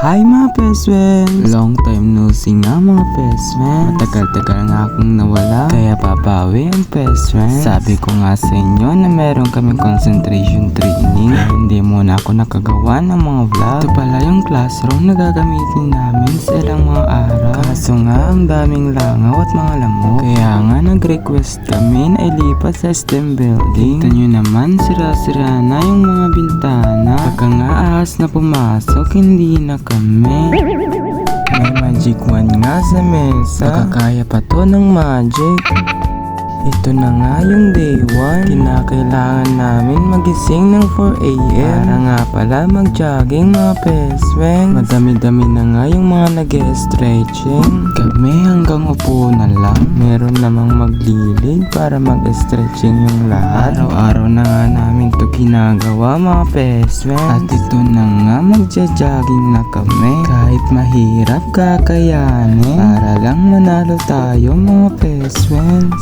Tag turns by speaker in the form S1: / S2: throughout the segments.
S1: Hi mga peswen! Long time no see nga mga peswen. Matagal-tagal nga akong nawala, kaya papawi ang peswen. Sabi ko nga sa inyo na meron kaming concentration training. Hindi muna ako nakagawa ng mga vlog. Ito pala yung classroom na gagamitin namin sa ilang mga araw. Kaso nga ang daming langaw at mga lamok. Kaya nga nag-request kami na ilipat sa STEM building. Kita nyo naman, sira-sira na yung mga bintana. Pagka nga ahas na pumasok, hindi na kami. May magic wand nga sa mesa. Nakakaya pa to ng magic. Ito na nga yung day 1. Kinakailangan namin magising ng 4 AM para nga pala mag-jogging mga pesweng. Madami-dami na nga yung mga nag-stretching. Kami hanggang upo na lang. Meron namang maglilid para mag-stretching yung lahat. Araw-araw na nga namin to ginagawa mga pesweng. At ito na nga magja-jogging na kami. Kahit mahirap kakayanin para lang manalo tayo mga pesweng.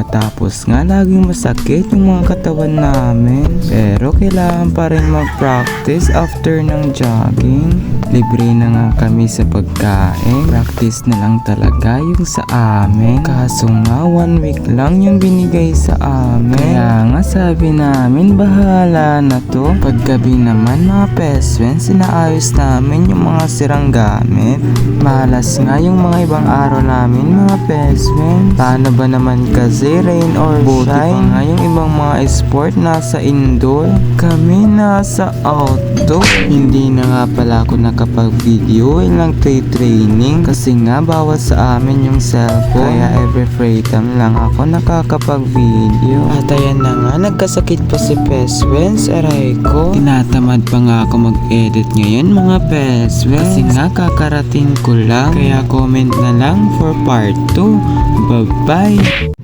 S1: Pagkatapos nga laging masakit yung mga katawan namin. Pero kailangan pa rin mag-practice after ng jogging. Libre na nga kami sa pagkain. Practice na lang talaga yung sa amin. Kaso nga 1 week lang yung binigay sa amin. Kaya nga sabi namin bahala na to. Paggabi naman mga peswen, sinaayos namin yung mga sirang gamit. Malas nga yung mga ibang araw namin mga peswen. Paano ba naman kasi rain or shine? Pa nga yung ibang mga sport nasa indoor, kami nasa outdoor. Hindi na nga pala ako nakapag-video lang training kasi nga bawal sa amin yung cellphone. Kaya every free time lang ako nakakapag-video. At ayan na nga, nagkasakit pa si peswen sa aray ko. Tinatamad pa nga ako mag-edit ngayon mga peswen kasi nga kakarating ko lang. Kaya comment na lang for part 2. Bye bye!